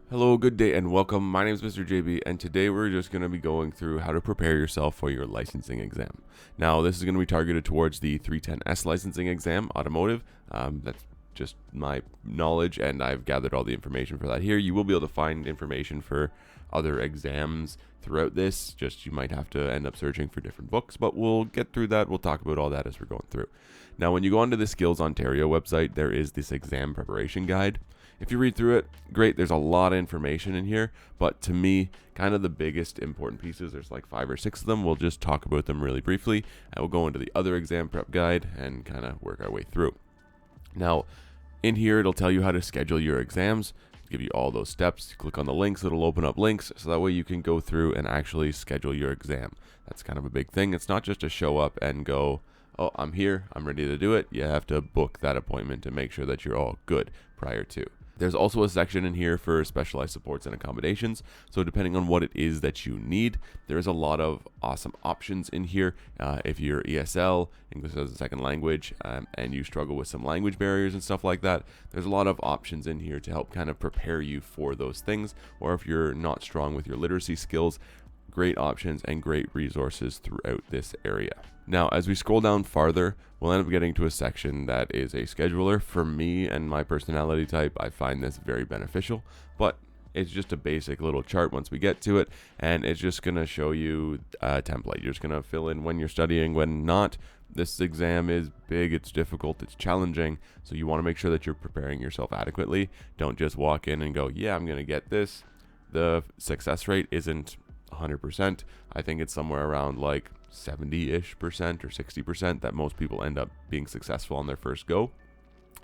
Hello, good day, and welcome. My name is Mr. JB, and today we're just going to be going through how to prepare yourself for your licensing exam. Now, this is going to be targeted towards the 310S licensing exam, automotive. That's just my knowledge, and I've gathered all the information for that here. You will be able to find information for other exams throughout this, just you might have to end up searching for different books, but we'll get through that. We'll talk about all that as we're going through. Now, when you go onto the Skills Ontario website, there is this exam preparation guide. If you read through it, great, there's a lot of information in here, but to me, kind of the biggest important pieces, there's like 5 or 6 of them. We'll just talk about them really briefly, and we'll go into the other exam prep guide and kind of work our way through. Now, in here, it'll tell you how to schedule your exams, give you all those steps. You click on the links, it'll open up links, so that way you can go through and actually schedule your exam. That's kind of a big thing. It's not just to show up and go, oh, I'm here, I'm ready to do it. You have to book that appointment and make sure that you're all good prior to. There's also a section in here for specialized supports and accommodations. So depending on what it is that you need, there's a lot of awesome options in here. If you're ESL, English as a second language, and you struggle with some language barriers and stuff like that, there's a lot of options in here to help kind of prepare you for those things. Or if you're not strong with your literacy skills, great options and great resources throughout this area. Now, as we scroll down farther, we'll end up getting to a section that is a scheduler. For me and my personality type, I find this very beneficial, but it's just a basic little chart once we get to it, and it's just going to show you a template. You're just going to fill in when you're studying, when not. This exam is big, it's difficult, it's challenging, so you want to make sure that you're preparing yourself adequately. Don't just walk in and go, yeah, I'm going to get this. The success rate isn't 100%. I think it's somewhere around like 70-ish% or 60% that most people end up being successful on their first go.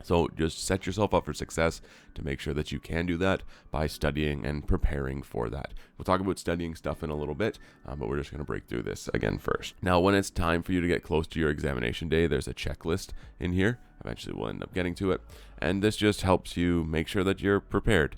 So just set yourself up for success to make sure that you can do that by studying and preparing for that. We'll talk about studying stuff in a little bit, but we're just going to break through this again first. Now, when it's time for you to get close to your examination day, there's a checklist in here. Eventually, we'll end up getting to it. And this just helps you make sure that you're prepared.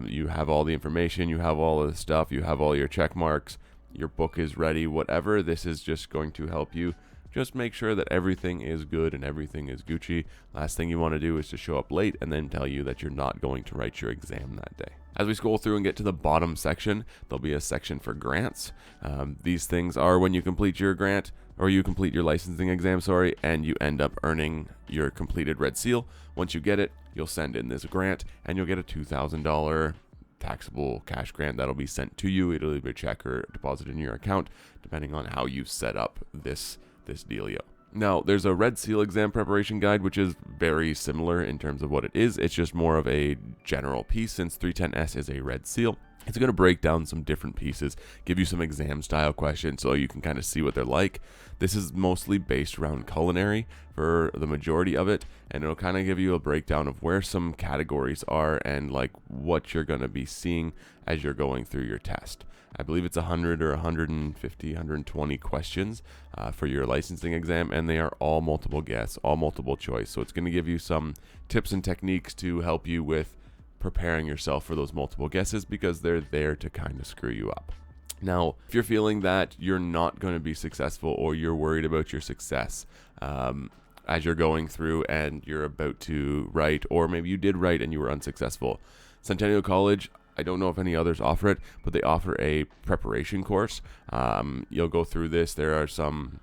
You have all the information, you have all of the stuff, you have all your check marks, your book is ready, whatever. This is just going to help you just make sure that everything is good and everything is Gucci. Last thing you want to do is to show up late and then tell you that you're not going to write your exam that day. As we scroll through and get to the bottom section, there'll be a section for grants. These things are when you complete your grant, or you complete your licensing exam, and you end up earning your completed red seal. Once you get it, you'll send in this grant and you'll get a $2,000 taxable cash grant that'll be sent to you. It'll either be a check or deposited in your account, depending on how you set up this dealio. Now, there's a red seal exam preparation guide, which is very similar in terms of what it is. It's just more of a general piece since 310S is a red seal. It's going to break down some different pieces, give you some exam style questions so you can kind of see what they're like. This is mostly based around culinary for the majority of it, and it'll kind of give you a breakdown of where some categories are and like what you're going to be seeing as you're going through your test. I believe it's 100 or 150, 120 questions for your licensing exam, and they are all multiple guess, all multiple choice. So it's going to give you some tips and techniques to help you with preparing yourself for those multiple guesses, because they're there to kind of screw you up. Now, if you're feeling that you're not going to be successful, or you're worried about your success as you're going through and you're about to write, or maybe you did write and you were unsuccessful, Centennial College, I don't know if any others offer it, but they offer a preparation course. You'll go through this. There are some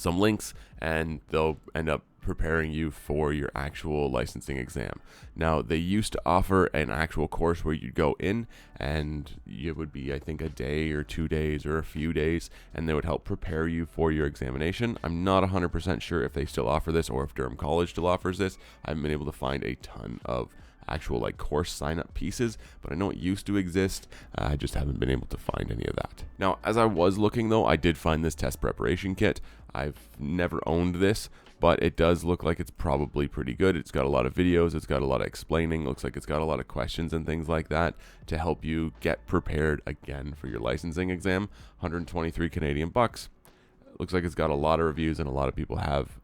links, and they'll end up preparing you for your actual licensing exam. Now, they used to offer an actual course where you'd go in and it would be, I think, a day or 2 days or a few days, and they would help prepare you for your examination. I'm not 100% sure if they still offer this or if Durham College still offers this. I haven't been able to find a ton of actual like course sign up pieces, but I know it used to exist. I just haven't been able to find any of that. Now, as I was looking though, I did find this test preparation kit. I've never owned this, but it does look like it's probably pretty good. It's got a lot of videos, it's got a lot of explaining, looks like it's got a lot of questions and things like that to help you get prepared again for your licensing exam. 123 Canadian bucks. Looks like it's got a lot of reviews, and a lot of people have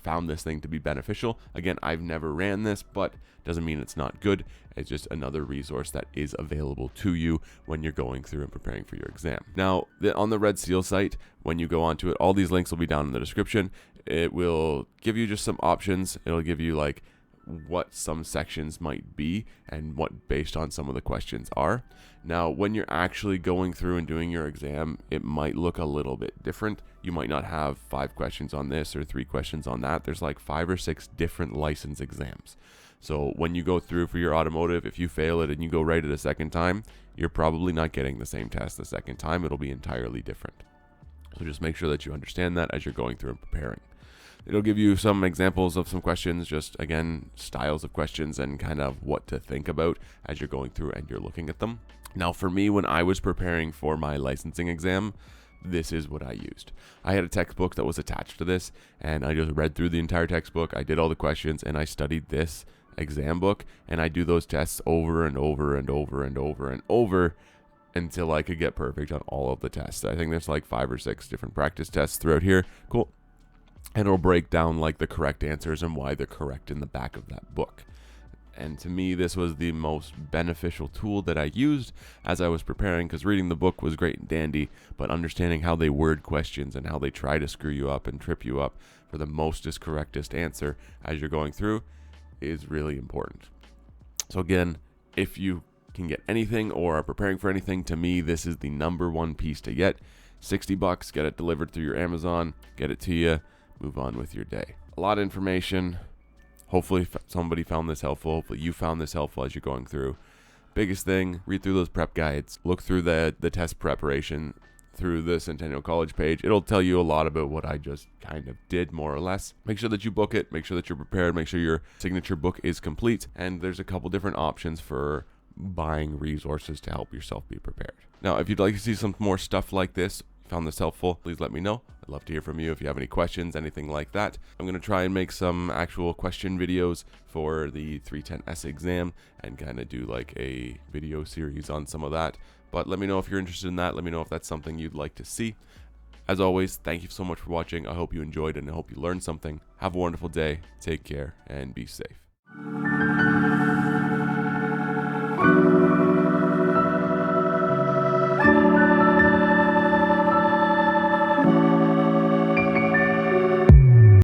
found this thing to be beneficial. Again, I've never ran this, but doesn't mean it's not good. It's just another resource that is available to you when you're going through and preparing for your exam. Now, on the Red Seal site, when you go onto it, all these links will be down in the description. It will give you just some options. It'll give you like what some sections might be and what based on some of the questions are. Now, when you're actually going through and doing your exam, it might look a little bit different. You might not have 5 questions on this or 3 questions on that. There's like 5 or 6 different license exams. So when you go through for your automotive, if you fail it and you go write it a second time, you're probably not getting the same test the second time. It'll be entirely different. So just make sure that you understand that as you're going through and preparing. It'll give you some examples of some questions, just again, styles of questions and kind of what to think about as you're going through and you're looking at them. Now, for me, when I was preparing for my licensing exam, this is what I used. I had a textbook that was attached to this, and I just read through the entire textbook. I did all the questions, and I studied this exam book, and I do those tests over and over and over and over and over until I could get perfect on all of the tests. I think there's like 5 or 6 different practice tests throughout here. Cool. And it'll break down like the correct answers and why they're correct in the back of that book. And to me, this was the most beneficial tool that I used as I was preparing, because reading the book was great and dandy, but understanding how they word questions and how they try to screw you up and trip you up for the mostest correctest answer as you're going through is really important. So again, if you can get anything or are preparing for anything, to me, this is the #1 piece to get. $60, get it delivered through your Amazon, get it to you, move on with your day. A lot of information. Hopefully somebody found this helpful. Hopefully you found this helpful as you're going through. Biggest thing, read through those prep guides, look through the test preparation through the Centennial College page. It'll tell you a lot about what I just kind of did, more or less. Make sure that you book it, make sure that you're prepared, make sure your signature book is complete, and there's a couple different options for buying resources to help yourself be prepared. Now, if you'd like to see some more stuff like this, found this helpful, please let me know. I'd love to hear from you if you have any questions, anything like that. I'm going to try and make some actual question videos for the 310S exam and kind of do like a video series on some of that. But let me know if you're interested in that. Let me know if that's something you'd like to see. As always, thank you so much for watching. I hope you enjoyed and I hope you learned something. Have a wonderful day. Take care and be safe.